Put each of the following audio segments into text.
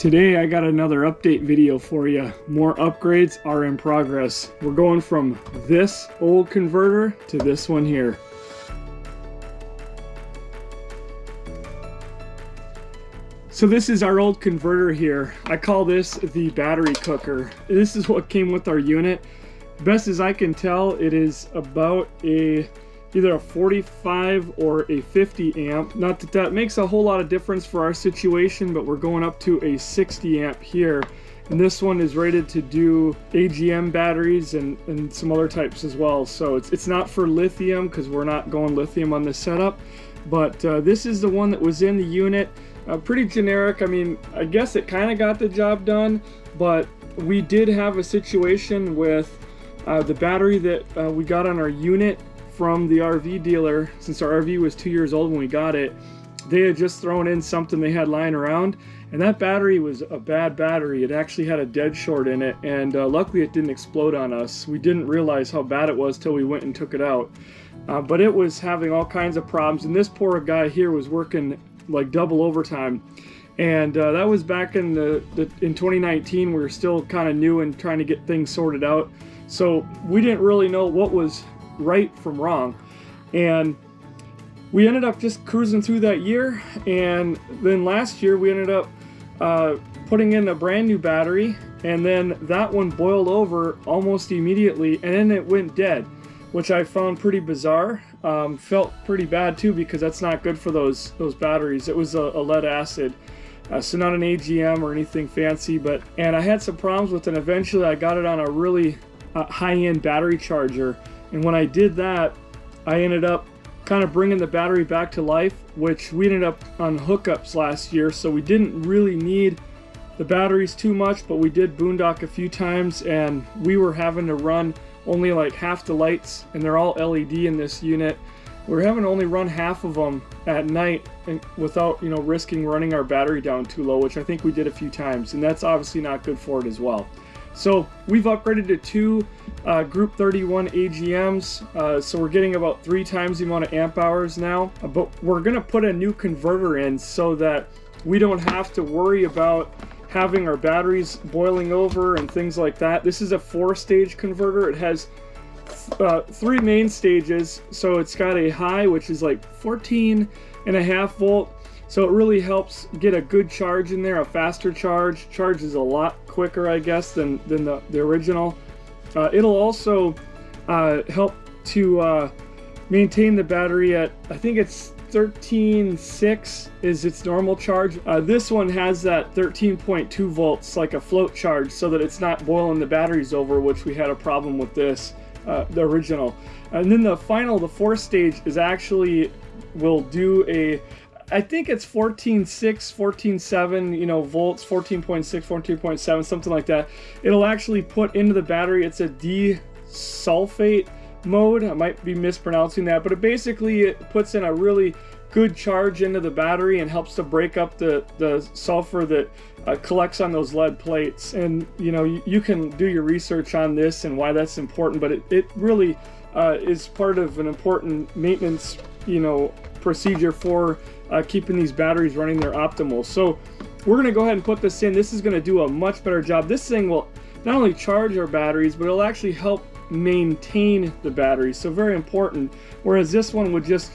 Today I got another update video for you. More upgrades are in progress. We're going from this old converter to this one here. So this is our old converter here. I call this the battery cooker. This is what came with our unit. Best as I can tell, it is about either a 45 or a 50 amp. Not that that makes a whole lot of difference for our situation, but we're going up to a 60 amp here. And this one is rated to do AGM batteries and some other types as well. So it's not for lithium because we're not going lithium on this setup. But this is the one that was in the unit. Pretty generic. I mean, I guess it kind of got the job done, but we did have a situation with the battery that we got on our unit from the RV dealer. Since our RV was 2 years old when we got it, they had just thrown in something they had lying around, and that battery was a bad battery. It actually had a dead short in it, and luckily it didn't explode on us. We didn't realize how bad it was till we went and took it out. But it was having all kinds of problems, and this poor guy here was working like double overtime. And that was back in in 2019. We were still kind of new and trying to get things sorted out, so we didn't really know what was right from wrong. And we ended up just cruising through that year, and then last year we ended up putting in a brand new battery, and then that one boiled over almost immediately, and then it went dead, which I found pretty bizarre. Felt pretty bad too, because that's not good for those batteries. It was a lead acid, so not an AGM or anything fancy, and I had some problems with it, and eventually I got it on a really high-end battery charger. And when I did that, I ended up kind of bringing the battery back to life, which we ended up on hookups last year, so we didn't really need the batteries too much, but we did boondock a few times, and we were having to run only like half the lights, and they're all LED in this unit. We're having to only run half of them at night and without, risking running our battery down too low, which I think we did a few times, and that's obviously not good for it as well. So we've upgraded to two Group 31 AGMs, so we're getting about 3 times the amount of amp hours now. But we're going to put a new converter in so that we don't have to worry about having our batteries boiling over and things like that. This is a 4-stage converter. It has 3 main stages, so it's got a high, which is like 14.5 volt. So it really helps get a good charge in there, a faster charge. Charges a lot quicker, I guess, than the original. It'll also help to maintain the battery at, I think it's 13.6 is its normal charge. This one has that 13.2 volts, like a float charge, so that it's not boiling the batteries over, which we had a problem with this, the original. And then the 4th-stage is actually, will do I think it's 14.6, 14.7, volts, 14.6, 14.7, something like that. It'll actually put into the battery, it's a desulfate mode. I might be mispronouncing that, but it basically puts in a really good charge into the battery and helps to break up the sulfur that collects on those lead plates. And you can do your research on this and why that's important, but it really is part of an important maintenance procedure for keeping these batteries running their optimal. So we're going to go ahead and put this in. This is going to do a much better job. This thing will not only charge our batteries, but it'll actually help maintain the batteries, so very important. Whereas this one would just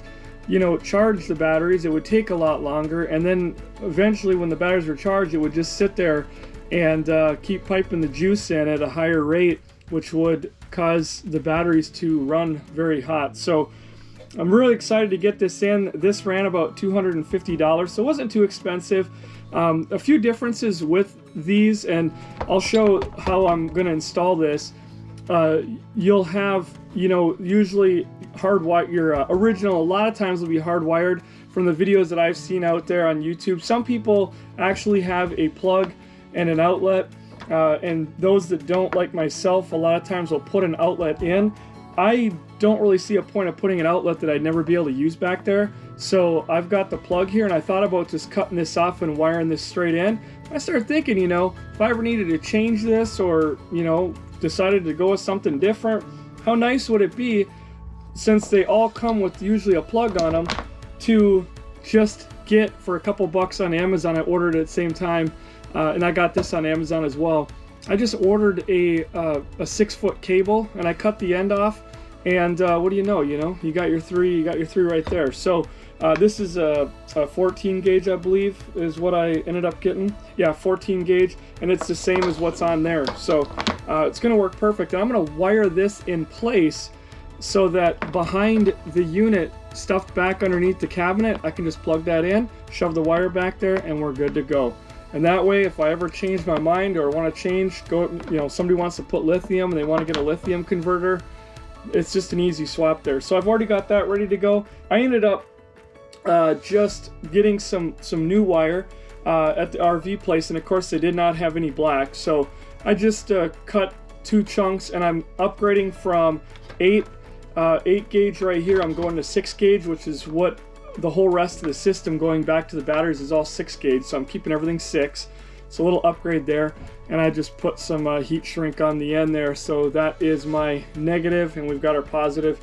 charge the batteries. It would take a lot longer, and then eventually when the batteries were charged, it would just sit there and keep piping the juice in at a higher rate, which would cause the batteries to run very hot. So I'm really excited to get this in. This ran about $250, so it wasn't too expensive. A few differences with these, and I'll show how I'm going to install this. You'll have, usually hardwired, your original, a lot of times will be hardwired from the videos that I've seen out there on YouTube. Some people actually have a plug and an outlet, and those that don't, like myself, a lot of times will put an outlet in. I don't really see a point of putting an outlet that I'd never be able to use back there. So I've got the plug here, and I thought about just cutting this off and wiring this straight in. I started thinking, if I ever needed to change this or, decided to go with something different, how nice would it be, since they all come with usually a plug on them, to just get for a couple bucks on Amazon. I ordered it at the same time, and I got this on Amazon as well. I just ordered a 6-foot cable, and I cut the end off, and what do you know, you got your three right there. So this is a 14 gauge, I believe, is what I ended up getting. Yeah, 14 gauge, and it's the same as what's on there. So it's gonna work perfect. And I'm gonna wire this in place so that behind the unit, stuffed back underneath the cabinet, I can just plug that in, shove the wire back there, and we're good to go. And that way, if I ever change my mind or want to change, somebody wants to put lithium and they want to get a lithium converter, it's just an easy swap there. So I've already got that ready to go. I ended up just getting some new wire at the RV place, and of course they did not have any black, so I just cut 2 chunks, and I'm upgrading from 8 gauge right here. I'm going to 6 gauge, which is what the whole rest of the system going back to the batteries is all 6 gauge, so I'm keeping everything 6. So a little upgrade there, and I just put some heat shrink on the end there, so that is my negative, and we've got our positive.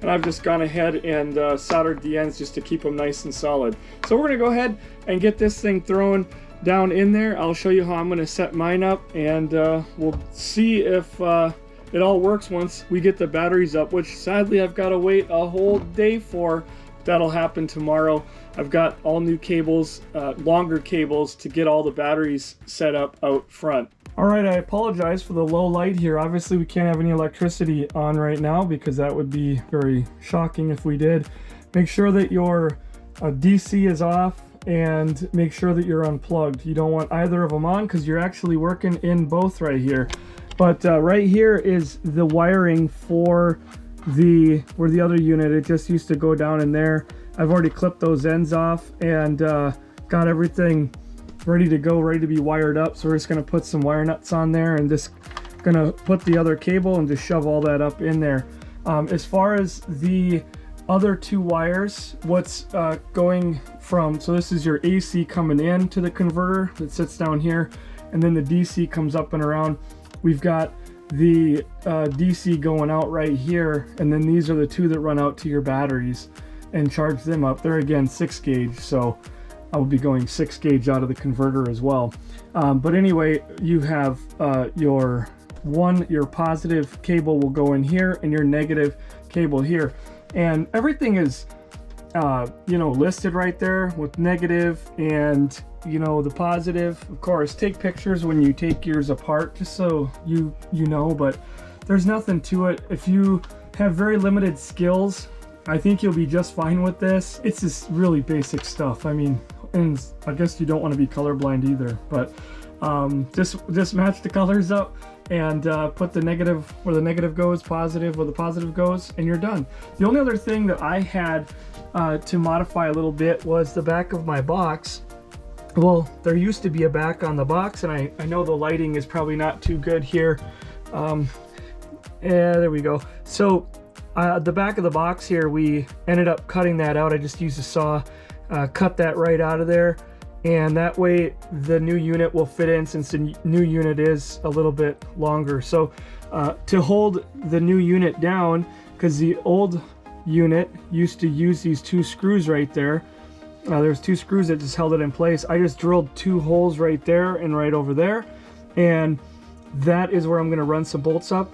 And I've just gone ahead and soldered the ends just to keep them nice and solid. So we're gonna go ahead and get this thing thrown down in there. I'll show you how I'm gonna set mine up, and we'll see if it all works once we get the batteries up, which sadly I've got to wait a whole day for. That'll happen tomorrow. I've got all new cables, longer cables, to get all the batteries set up out front. All right, I apologize for the low light here. Obviously we can't have any electricity on right now because that would be very shocking if we did. Make sure that your DC is off, and make sure that you're unplugged. You don't want either of them on because you're actually working in both right here. But right here is the wiring for where the other unit, it just used to go down in there. I've already clipped those ends off and got everything ready to go, ready to be wired up. So we're just going to put some wire nuts on there and just going to put the other cable and just shove all that up in there. As far as the other 2 wires, what's going from, so this is your AC coming in to the converter that sits down here, and then the DC comes up and around. We've got the DC going out right here, and then these are the 2 that run out to your batteries and charge them up. They're again 6 gauge, so I will be going 6 gauge out of the converter as well. But anyway, you have your positive cable will go in here, and your negative cable here, and everything is listed right there with negative and the positive. Of course, take pictures when you take yours apart just so you know, but there's nothing to it. If you have very limited skills, I think you'll be just fine with this. It's just really basic stuff. I mean, and I guess you don't want to be colorblind either, but just match the colors up and put the negative where the negative goes, positive where the positive goes, and you're done. The only other thing that I had to modify a little bit was the back of my box. Well, there used to be a back on the box, and I know the lighting is probably not too good here. Yeah, there we go. So the back of the box here, we ended up cutting that out. I just used a saw, cut that right out of there, and that way the new unit will fit in, since the new unit is a little bit longer. So to hold the new unit down, because the old unit used to use these 2 screws right there. There's 2 screws that just held it in place. I just drilled 2 holes right there and right over there, and that is where I'm going to run some bolts up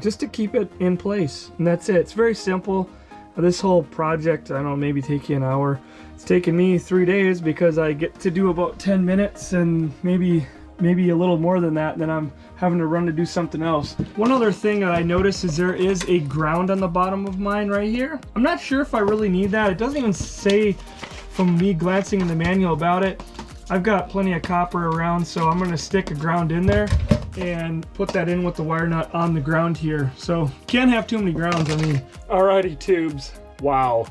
just to keep it in place, and that's it. It's very simple. This whole project, I don't know, maybe take you an hour. It's taken me 3 days because I get to do about 10 minutes and maybe a little more than that, and then I'm having to run to do something else. One other thing that I noticed is there is a ground on the bottom of mine right here. I'm not sure if I really need that. It doesn't even say from me glancing in the manual about it. I've got plenty of copper around, so I'm going to stick a ground in there and put that in with the wire nut on the ground here. So can't have too many grounds. I mean, alrighty tubes. Wow,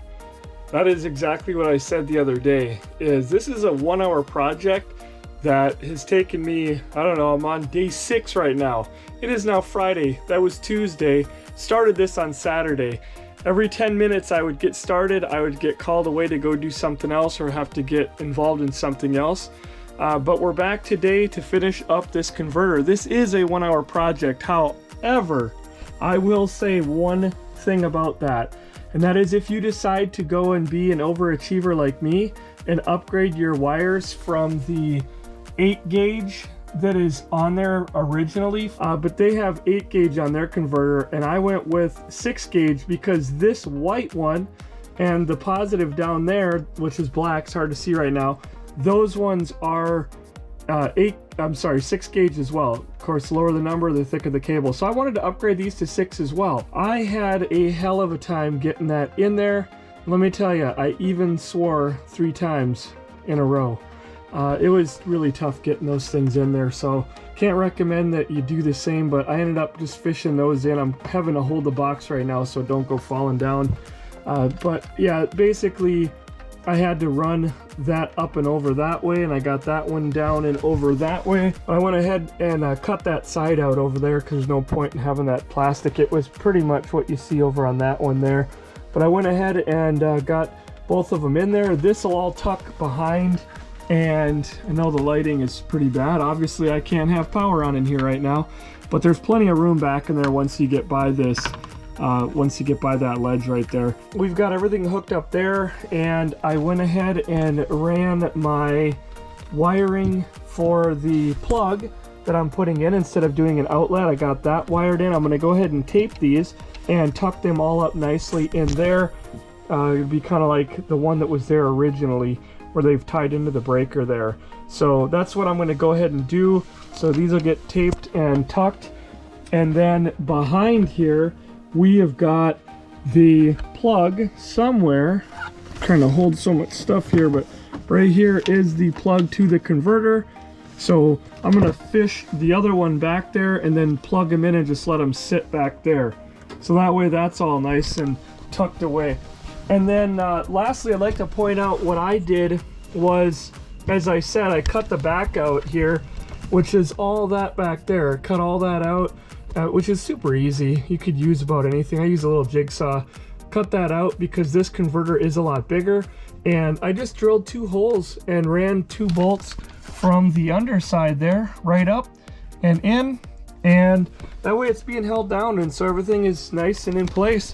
that is exactly what I said the other day. This is a 1-hour project that has taken me, I don't know, I'm on day 6 right now. It is now Friday. That was Tuesday. Started this on Saturday. Every 10 minutes I would get started, I would get called away to go do something else or have to get involved in something else. But we're back today to finish up this converter. This is a 1-hour project. However, I will say one thing about that, and that is if you decide to go and be an overachiever like me and upgrade your wires from the 8 gauge that is on there originally, but they have 8 gauge on their converter, and I went with 6 gauge because this white one and the positive down there, which is black, it's hard to see right now, those ones are 6 gauge as well. Of course, the lower the number, the thicker the cable. So I wanted to upgrade these to 6 as well. I had a hell of a time getting that in there. Let me tell you, I even swore 3 times in a row. It was really tough getting those things in there, so can't recommend that you do the same, but I ended up just fishing those in. I'm having to hold the box right now, so don't go falling down. But yeah, basically I had to run that up and over that way, and I got that one down and over that way. I went ahead and cut that side out over there because there's no point in having that plastic. It was pretty much what you see over on that one there. But I went ahead and got both of them in there. This will all tuck behind, and I know the lighting is pretty bad. Obviously I can't have power on in here right now, but there's plenty of room back in there once you get by this. Once you get by that ledge right there. We've got everything hooked up there, and I went ahead and ran my wiring for the plug that I'm putting in. Instead of doing an outlet, I got that wired in. I'm going to go ahead and tape these and tuck them all up nicely in there. It'd be kind of like the one that was there originally, where they've tied into the breaker there. So that's what I'm going to go ahead and do. So these will get taped and tucked, and then behind here we have got the plug somewhere. I'm trying to hold so much stuff here, but right here is the plug to the converter. So I'm gonna fish the other one back there and then plug them in and just let them sit back there. So that way that's all nice and tucked away. And then lastly, I'd like to point out what I did was, as I said, I cut the back out here, which is all that back there. Cut all that out. Which is super easy. You could use about anything. I use a little jigsaw. Cut that out because this converter is a lot bigger, and I just drilled 2 holes and ran 2 bolts from the underside there right up and in, and that way it's being held down, and so everything is nice and in place.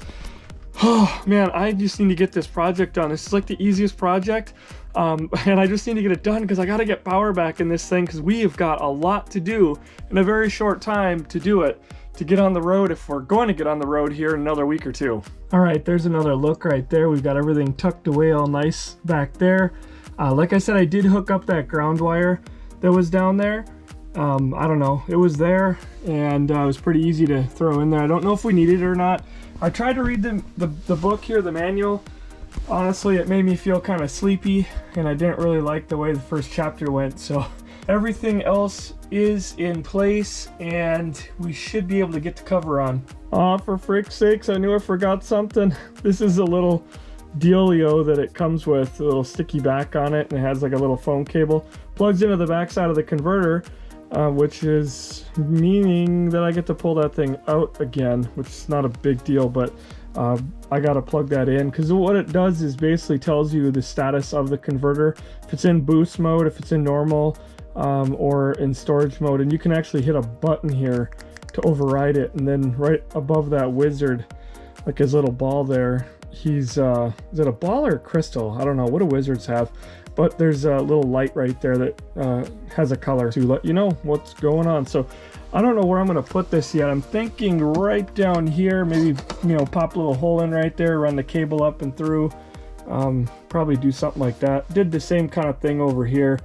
Oh man, I just need to get this project done. This is like the easiest project, and I just need to get it done because I got to get power back in this thing, because we have got a lot to do in a very short time to do it, to get on the road if we're going to get on the road here in another week or 2. All right, there's another look right there. We've got everything tucked away all nice back there. Like I said, I did hook up that ground wire that was down there. I don't know, it was there, and it was pretty easy to throw in there. I don't know if we needed it or not. I tried to read the book here, the manual. Honestly, it made me feel kind of sleepy, and I didn't really like the way the first chapter went. So everything else is in place, and we should be able to get the cover on. Aw, for frick's sakes, I knew I forgot something. This is a little dealio that it comes with, a little sticky back on it, and it has like a little foam cable. Plugs into the back side of the converter, which is meaning that I get to pull that thing out again, which is not a big deal, but I gotta plug that in, because what it does is basically tells you the status of the converter, if it's in boost mode, if it's in normal, or in storage mode, and you can actually hit a button here to override it, and then right above that wizard, like his little ball there, he's is it a ball or a crystal? I don't know, what do wizards have? But there's a little light right there that has a color to let you know what's going on. So I don't know where I'm going to put this yet. I'm thinking right down here, maybe, you know, pop a little hole in right there, run the cable up and through. Probably do something like that. Did the same kind of thing over here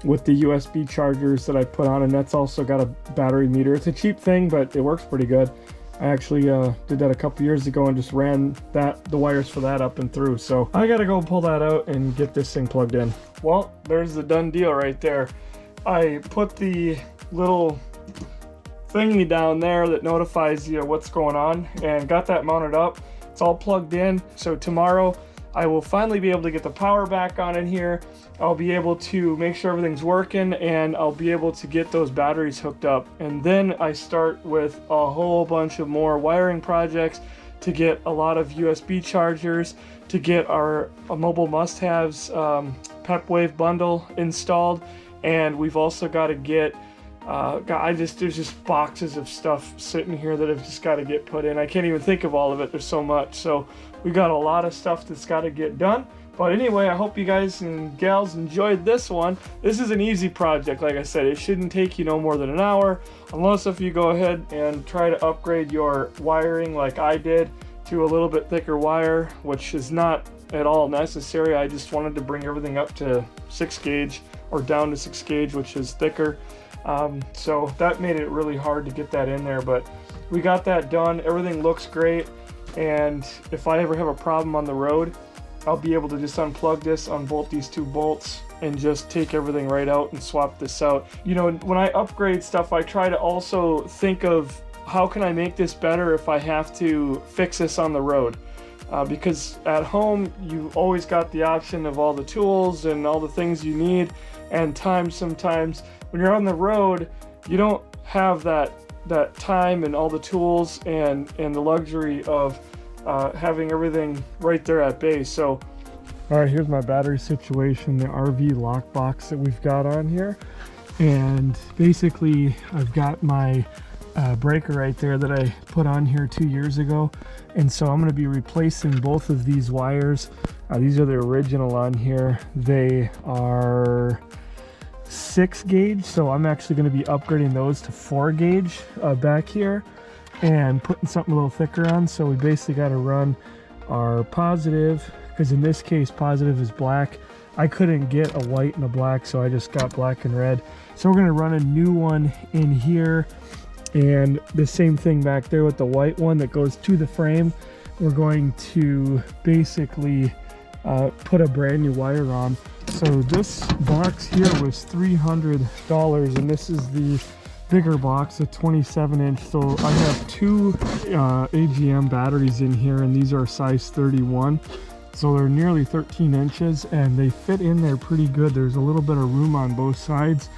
with the USB chargers that I put on, and that's also got a battery meter. It's a cheap thing, but it works pretty good. I actually did that a couple years ago and just ran the wires for that up and through. So I gotta go pull that out and get this thing plugged in. Well, there's the done deal right there. I put the little thingy down there that notifies you what's going on, and got that mounted up. It's all plugged in. So tomorrow I will finally be able to get the power back on in here. I'll be able to make sure everything's working, and I'll be able to get those batteries hooked up. And then I start with a whole bunch of more wiring projects to get a lot of USB chargers, to get our mobile must-haves PepWave bundle installed. And we've also got to get, there's just boxes of stuff sitting here that have just got to get put in. I can't even think of all of it. There's so much. So we got a lot of stuff that's got to get done. But anyway, I hope you guys and gals enjoyed this one. This is an easy project, like I said. It shouldn't take you no more than an hour, unless if you go ahead and try to upgrade your wiring like I did to a little bit thicker wire, which is not at all necessary. I just wanted to bring everything up to 6 gauge or down to 6 gauge, which is thicker. So that made it really hard to get that in there, but we got that done. Everything looks great, and if I ever have a problem on the road, I'll be able to just unplug this, unbolt these 2 bolts, and just take everything right out and swap this out. You know, when I upgrade stuff, I try to also think of how can I make this better if I have to fix this on the road. Because at home, you've always got the option of all the tools and all the things you need, and sometimes when you're on the road, you don't have that time and all the tools and the luxury of having everything right there at base. So, all right, here's my battery situation, the RV lockbox that we've got on here. And basically, I've got my breaker right there that I put on here 2 years ago. And so I'm going to be replacing both of these wires. These are the original on here. They are 6 gauge, so I'm actually going to be upgrading those to 4 gauge back here and putting something a little thicker on. So we basically got to run our positive, because in this case positive is black. I couldn't get a white and a black, so I just got black and red. So we're going to run a new one in here, and the same thing back there with the white one that goes to the frame. We're going to basically put a brand new wire on. So this box here was $300, and this is the bigger box, a 27-inch. So I have 2 AGM batteries in here, and these are size 31. So they're nearly 13 inches, and they fit in there pretty good. There's a little bit of room on both sides,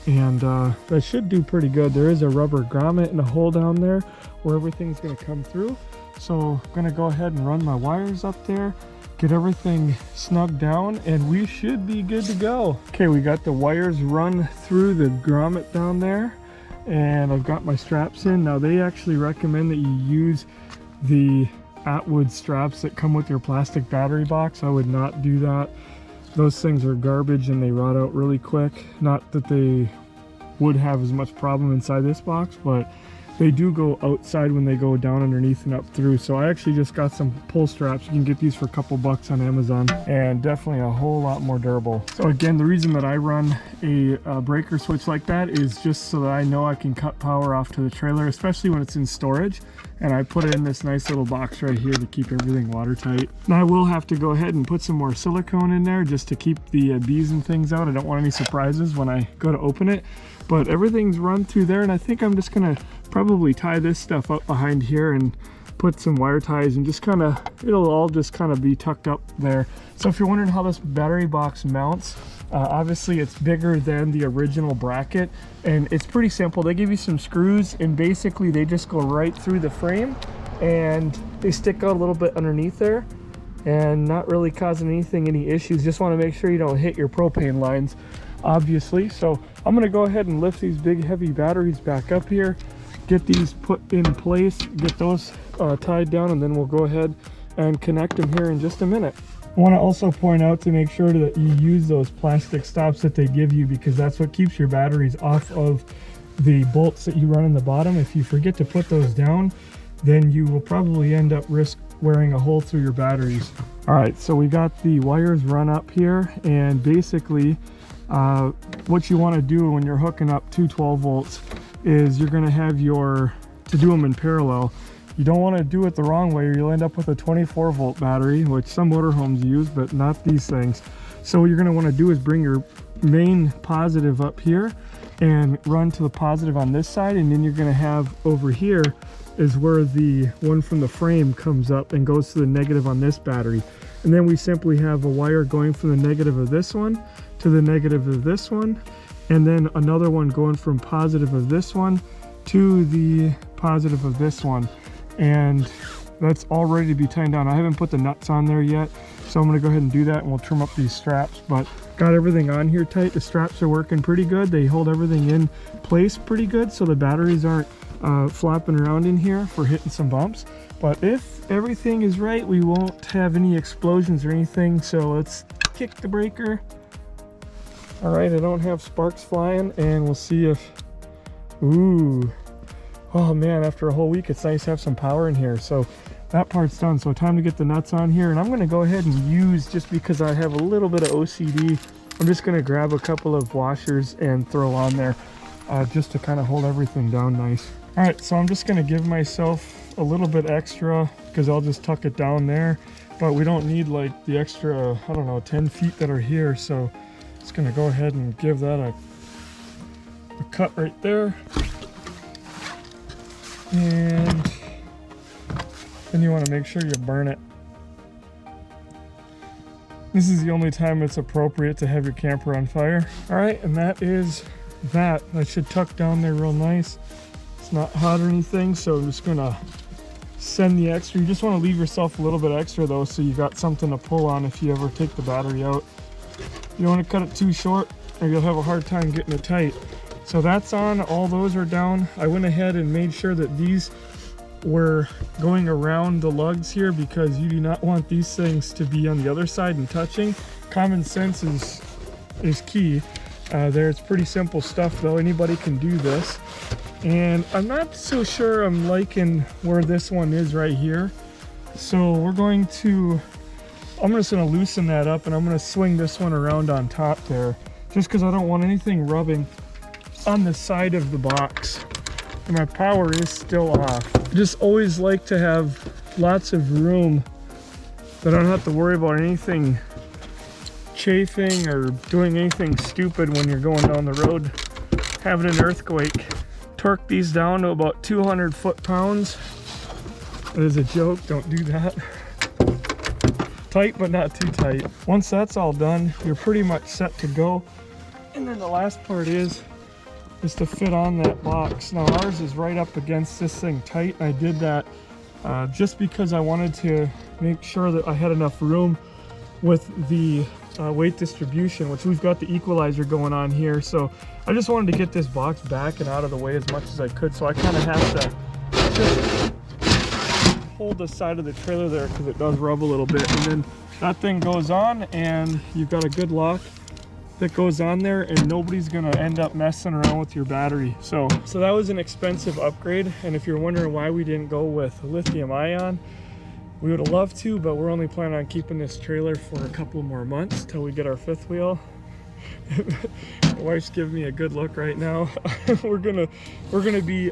and that should do pretty good. There is a rubber grommet and a hole down there where everything's going to come through. So I'm going to go ahead and run my wires up there, get everything snugged down, and we should be good to go. Okay, we got the wires run through the grommet down there, and I've got my straps in. Now they actually recommend that you use the Atwood straps that come with your plastic battery box. I would not do that. Those things are garbage and they rot out really quick. Not that they would have as much problem inside this box, but they do go outside when they go down underneath and up through. So I actually just got some pull straps. You can get these for a couple bucks on Amazon, and definitely a whole lot more durable. So again, the reason that I run a breaker switch like that is just so that I know I can cut power off to the trailer, especially when it's in storage. And I put it in this nice little box right here to keep everything watertight. Now I will have to go ahead and put some more silicone in there just to keep the bees and things out. I don't want any surprises when I go to open it. But everything's run through there, and I think I'm just gonna probably tie this stuff up behind here and put some wire ties, and just kind of, it'll all just kind of be tucked up there. So if you're wondering how this battery box mounts, obviously it's bigger than the original bracket, and it's pretty simple. They give you some screws, and basically they just go right through the frame, and they stick out a little bit underneath there, and not really causing any issues. Just want to make sure you don't hit your propane lines, obviously. So I'm going to go ahead and lift these big heavy batteries back up here, get these put in place, get those tied down, and then we'll go ahead and connect them here in just a minute. I want to also point out to make sure that you use those plastic stops that they give you, because that's what keeps your batteries off of the bolts that you run in the bottom. If you forget to put those down, then you will probably end up wearing a hole through your batteries. All right, so we got the wires run up here, and basically what you want to do when you're hooking up two 12 volts is you're going to have to do them in parallel. You don't want to do it the wrong way, or you'll end up with a 24 volt battery, which some motorhomes use, but not these things. So what you're going to want to do is bring your main positive up here and run to the positive on this side, and then you're going to have over here is where the one from the frame comes up and goes to the negative on this battery. And then we simply have a wire going from the negative of this one to the negative of this one, and then another one going from positive of this one to the positive of this one. And that's all ready to be tightened down. I haven't put the nuts on there yet, so I'm going to go ahead and do that, and we'll trim up these straps. But got everything on here tight. The straps are working pretty good. They hold everything in place pretty good, so the batteries aren't flopping around in here for hitting some bumps. But if everything is right, we won't have any explosions or anything. So let's kick the breaker. All right, I don't have sparks flying, and we'll see if, ooh, oh man, after a whole week, it's nice to have some power in here. So that part's done. So time to get the nuts on here, and I'm gonna go ahead and use, just because I have a little bit of OCD, I'm just gonna grab a couple of washers and throw on there just to kind of hold everything down nice. All right, so I'm just gonna give myself a little bit extra because I'll just tuck it down there, but we don't need like the extra, I don't know, 10 feet that are here. So just gonna go ahead and give that a cut right there. And then you want to make sure you burn it. This is the only time it's appropriate to have your camper on fire. All right, and that is that. I should tuck down there real nice. It's not hot or anything, so I'm just gonna send the extra. You just want to leave yourself a little bit extra though, so you got something to pull on if you ever take the battery out. You don't want to cut it too short or you'll have a hard time getting it tight. So that's on, all those are down. I went ahead and made sure that these were going around the lugs here because you do not want these things to be on the other side and touching. Common sense is key. It's pretty simple stuff though, anybody can do this. And I'm not so sure I'm liking where this one is right here. So I'm just gonna loosen that up, and I'm gonna swing this one around on top there, just because I don't want anything rubbing on the side of the box. And my power is still off. I just always like to have lots of room that I don't have to worry about anything chafing or doing anything stupid when you're going down the road having an earthquake. Torque these down to about 200 foot-pounds. That is a joke, don't do that. Tight, but not too tight. Once that's all done, you're pretty much set to go. And then the last part is to fit on that box. Now ours is right up against this thing tight. I did that just because I wanted to make sure that I had enough room with the weight distribution, which we've got the equalizer going on here. So I just wanted to get this box back and out of the way as much as I could. So I kind of have to just hold the side of the trailer there because it does rub a little bit. And then that thing goes on and you've got a good lock that goes on there, and nobody's gonna end up messing around with your battery. So that was an expensive upgrade. And if you're wondering why we didn't go with lithium ion, we would have loved to, but we're only planning on keeping this trailer for a couple more months till we get our fifth wheel. My wife's giving me a good look right now. we're gonna be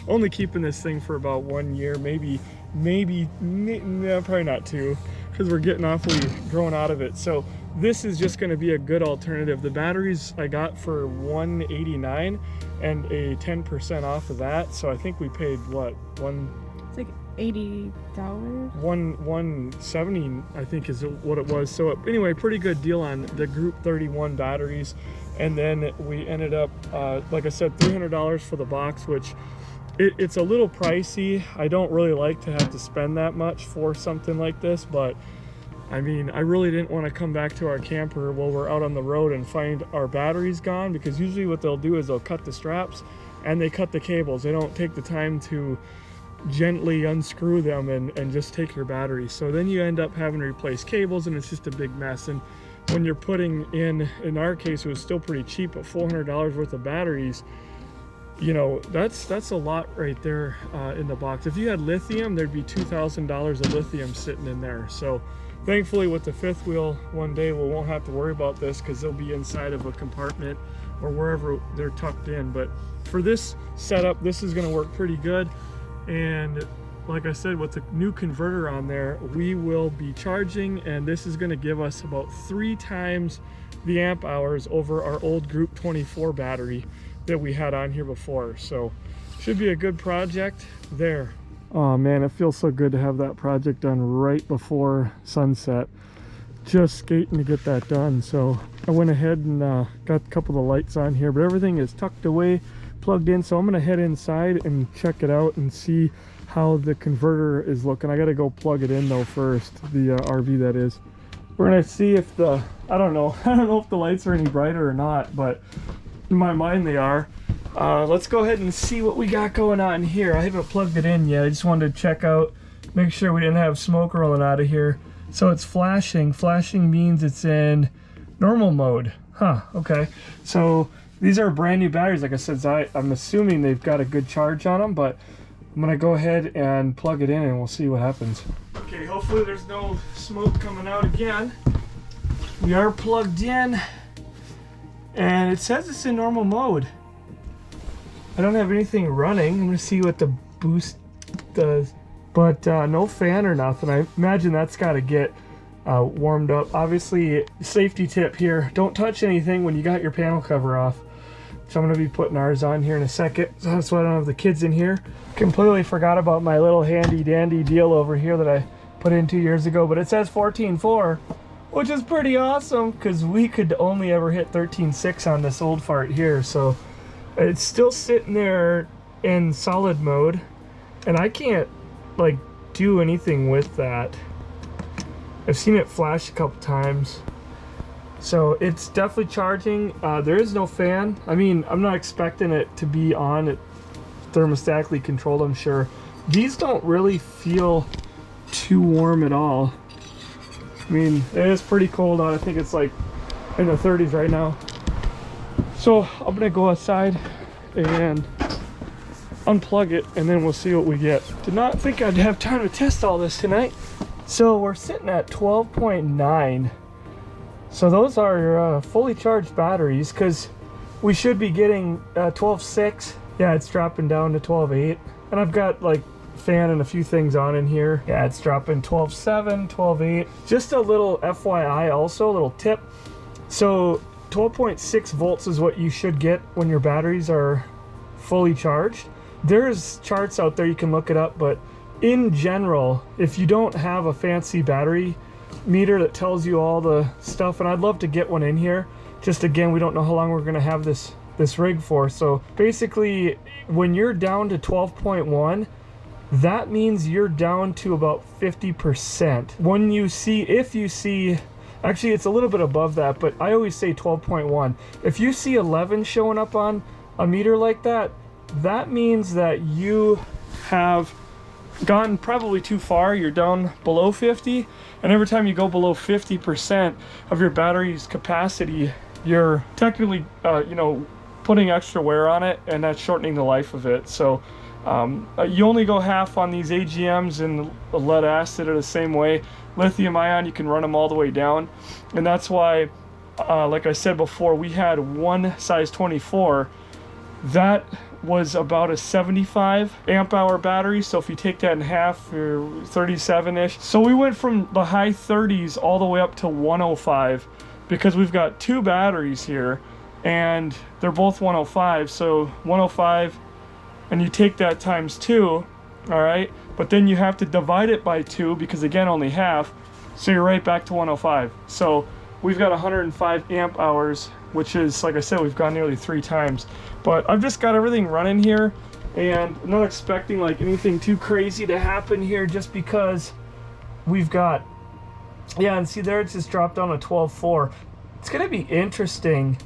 only keeping this thing for about 1 year, maybe probably not 2, because we're getting awfully grown out of it. So this is just going to be a good alternative. The batteries I got for $189 and a 10% off of that. So I think we paid what, it's like $80. $170 I think is what it was. So anyway, pretty good deal on the Group 31 batteries. And then we ended up, like I said, $300 for the box, which it's a little pricey. I don't really like to have to spend that much for something like this, but I mean, I really didn't want to come back to our camper while we're out on the road and find our batteries gone, because usually what they'll do is they'll cut the straps and they cut the cables. They don't take the time to gently unscrew them and just take your batteries. So then you end up having to replace cables, and it's just a big mess. And when you're putting in our case, it was still pretty cheap, but $400 worth of batteries, you know, that's a lot right there in the box. If you had lithium, there'd be $2,000 of lithium sitting in there. So thankfully with the fifth wheel, one day we won't have to worry about this because they'll be inside of a compartment or wherever they're tucked in. But for this setup, this is going to work pretty good. And like I said, with the new converter on there, we will be charging, and this is going to give us about 3 times the amp hours over our old Group 24 battery that we had on here before. So should be a good project there. Oh man, it feels so good to have that project done right before sunset. Just skating to get that done. So I went ahead and got a couple of the lights on here, but everything is tucked away, plugged in. So I'm gonna head inside and check it out and see how the converter is looking. I gotta go plug it in though first, the RV that is. We're gonna see if I don't know if the lights are any brighter or not, but in my mind they are. Let's go ahead and see what we got going on here. I haven't plugged it in yet. I just wanted to check out make sure we didn't have smoke rolling out of here. So it's flashing. Flashing means it's in normal mode. Huh, okay. So these are brand new batteries. Like I said, I'm assuming they've got a good charge on them, but I'm gonna go ahead and plug it in and we'll see what happens. Okay, hopefully there's no smoke coming out again. We are plugged in and it says it's in normal mode. I don't have anything running. I'm gonna see what the boost does, but no fan or nothing. I imagine that's got to get warmed up. Obviously, safety tip here, don't touch anything when you got your panel cover off. So I'm going to be putting ours on here in a second. So that's why I don't have the kids in here. Completely forgot about my little handy dandy deal over here that I put in 2 years ago, but it says 14.4, which is pretty awesome because we could only ever hit 13.6 on this old fart here. So it's still sitting there in solid mode and I can't like do anything with that. I've seen it flash a couple times. So it's definitely charging. There is no fan. I mean, I'm not expecting it to be on. It thermostatically controlled, I'm sure. These don't really feel too warm at all. I mean, it is pretty cold out. I think it's like in the 30s right now. So I'm gonna go outside and unplug it and then we'll see what we get. Did not think I'd have time to test all this tonight. So we're sitting at 12.9. So those are fully charged batteries because we should be getting 12.6. Yeah, it's dropping down to 12.8. And I've got like fan and a few things on in here. Yeah, it's dropping 12.7, 12.8. Just a little FYI also, a little tip. So 12.6 volts is what you should get when your batteries are fully charged. There's charts out there, you can look it up, but in general, if you don't have a fancy battery meter that tells you all the stuff, and I'd love to get one in here, just again, we don't know how long we're going to have this rig for. So basically, when you're down to 12.1, that means you're down to about 50%. When you see, if you see, actually it's a little bit above that, but I always say 12.1. If you see 11 showing up on a meter like that, that means that you have gone probably too far. You're down below 50, and every time you go below 50% of your battery's capacity, you're technically putting extra wear on it, and that's shortening the life of it. So you only go half on these AGMs, and the lead acid are the same way. Lithium ion, you can run them all the way down, and that's why like I said before, we had one size 24 that was about a 75 amp hour battery. So if you take that in half, you're 37-ish. So we went from the high 30s all the way up to 105 because we've got two batteries here and they're both 105. So 105, and you take that times 2, all right? But then you have to divide it by 2 because again, only half. So you're right back to 105. So we've got 105 amp hours, which is, like I said, we've gone nearly 3 times. But I've just got everything running here, and I'm not expecting like anything too crazy to happen here just because we've got, yeah, and see there it's just dropped down to 12.4. It's gonna be interesting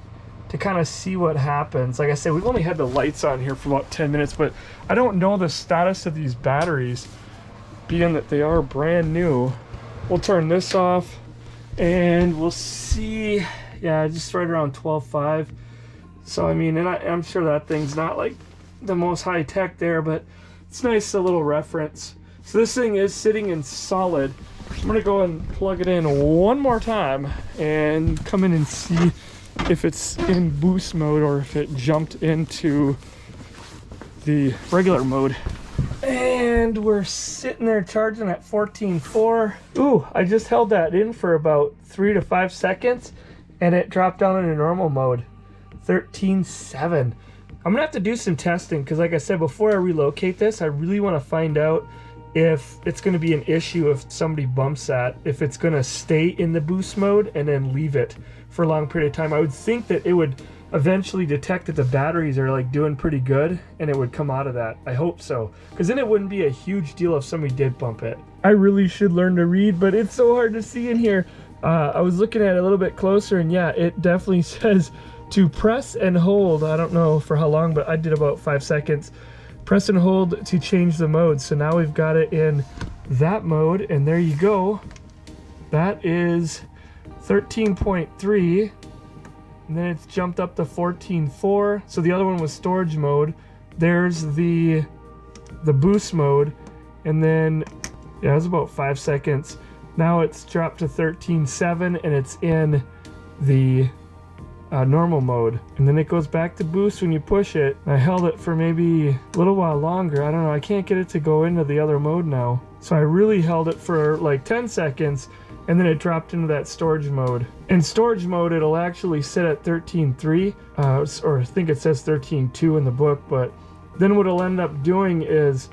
to kind of see what happens. Like I said, we've only had the lights on here for about 10 minutes, but I don't know the status of these batteries, being that they are brand new. We'll turn this off and we'll see. Yeah, just right around 12.5. So I mean, and I'm sure that thing's not like the most high tech there, but it's nice, a little reference. So this thing is sitting in solid. I'm gonna go and plug it in one more time and come in and see if it's in boost mode or if it jumped into the regular mode. And we're sitting there charging at 14.4. Ooh, I just held that in for about 3 to 5 seconds and it dropped down into normal mode. 13.7. I'm gonna have to do some testing because, like I said, before I relocate this, I really want to find out if it's going to be an issue if somebody bumps that, if it's going to stay in the boost mode and then leave it for a long period of time. I would think that it would eventually detect that the batteries are like doing pretty good and it would come out of that. I hope so, because then it wouldn't be a huge deal if somebody did bump it. I really should learn to read, but it's so hard to see in here. I was looking at it a little bit closer, and yeah, it definitely says to press and hold. I don't know for how long, but I did about 5 seconds. Press and hold to change the mode. So now we've got it in that mode, and there you go. That is 13.3, and then it's jumped up to 14.4. So the other one was storage mode. There's the boost mode, and then yeah, it was about 5 seconds. Now it's dropped to 13.7, and it's in the normal mode, and then it goes back to boost when you push it. I held it for maybe a little while longer. I don't know, I can't get it to go into the other mode now, so I really held it for like 10 seconds, and then it dropped into that storage mode. In storage mode, it'll actually sit at 13.3, or I think it says 13.2 in the book, but then what it'll end up doing is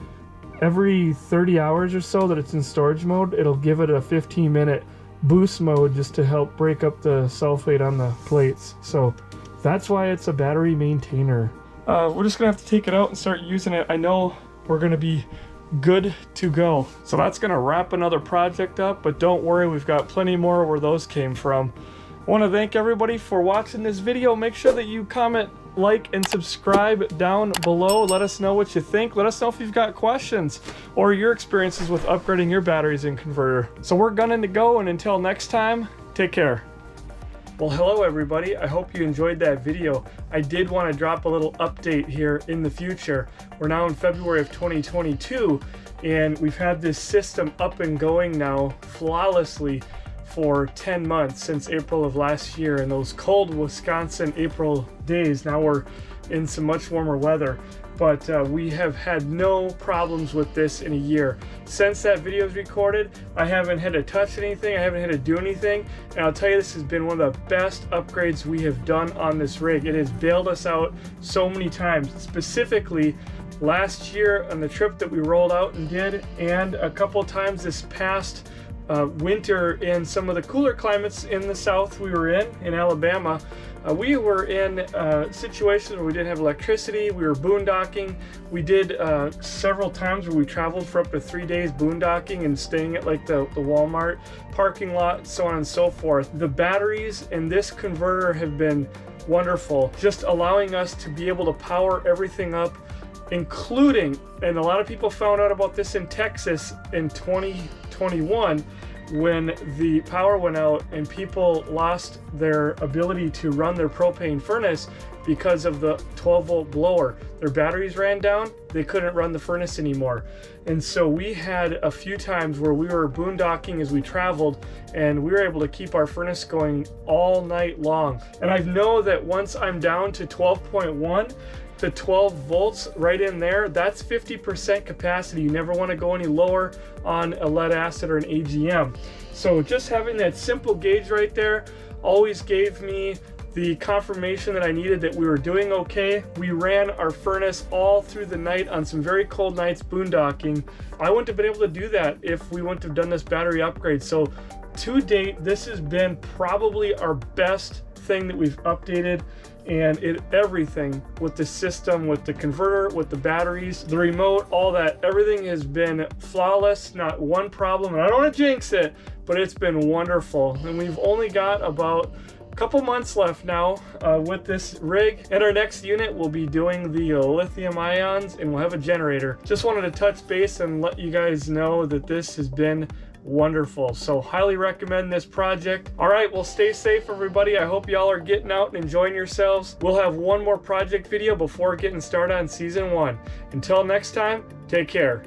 every 30 hours or so that it's in storage mode, it'll give it a 15-minute boost mode just to help break up the sulfate on the plates. So that's why it's a battery maintainer. We're just gonna have to take it out and start using it. I know we're gonna be good to go. So that's gonna wrap another project up, but don't worry, we've got plenty more where those came from. I want to thank everybody for watching this video. Make sure that you comment, like, and subscribe down below. Let us know what you think. Let us know if you've got questions or your experiences with upgrading your batteries and converter. So we're gunning to go, and until next time, take care. Well, hello everybody. I hope you enjoyed that video. I did want to drop a little update here in the future. We're now in February of 2022, and we've had this system up and going now flawlessly for 10 months since April of last year. In those cold Wisconsin April days, now we're in some much warmer weather, but we have had no problems with this in a year. Since that video was recorded, I haven't had to touch anything, I haven't had to do anything, and I'll tell you, this has been one of the best upgrades we have done on this rig. It has bailed us out so many times, specifically last year on the trip that we rolled out and did, and a couple times this past winter in some of the cooler climates in the south we were in Alabama. We were in situations where we didn't have electricity, we were boondocking. We did several times where we traveled for up to 3 days boondocking and staying at like the Walmart parking lot, so on and so forth. The batteries in this converter have been wonderful, just allowing us to be able to power everything up, including, and a lot of people found out about this in Texas in 2021 when the power went out and people lost their ability to run their propane furnace because of the 12-volt blower. Their batteries ran down, they couldn't run the furnace anymore. And so we had a few times where we were boondocking as we traveled, and we were able to keep our furnace going all night long. And I know that once I'm down to 12.1, the 12 volts right in there, that's 50% capacity. You never want to go any lower on a lead acid or an AGM. So just having that simple gauge right there always gave me the confirmation that I needed that we were doing okay. We ran our furnace all through the night on some very cold nights boondocking. I wouldn't have been able to do that if we wouldn't have done this battery upgrade. So to date, this has been probably our best thing that we've updated, and everything with the system, with the converter, with the batteries, the remote, all that, everything has been flawless, not one problem. And I don't want to jinx it, but it's been wonderful. And we've only got about a couple months left now with this rig, and our next unit will be doing the lithium ions, and we'll have a generator. Just wanted to touch base and let you guys know that this has been wonderful. So highly recommend this project. All right, well, stay safe everybody. I hope y'all are getting out and enjoying yourselves. We'll have one more project video before getting started on season 1. Until next time, take care.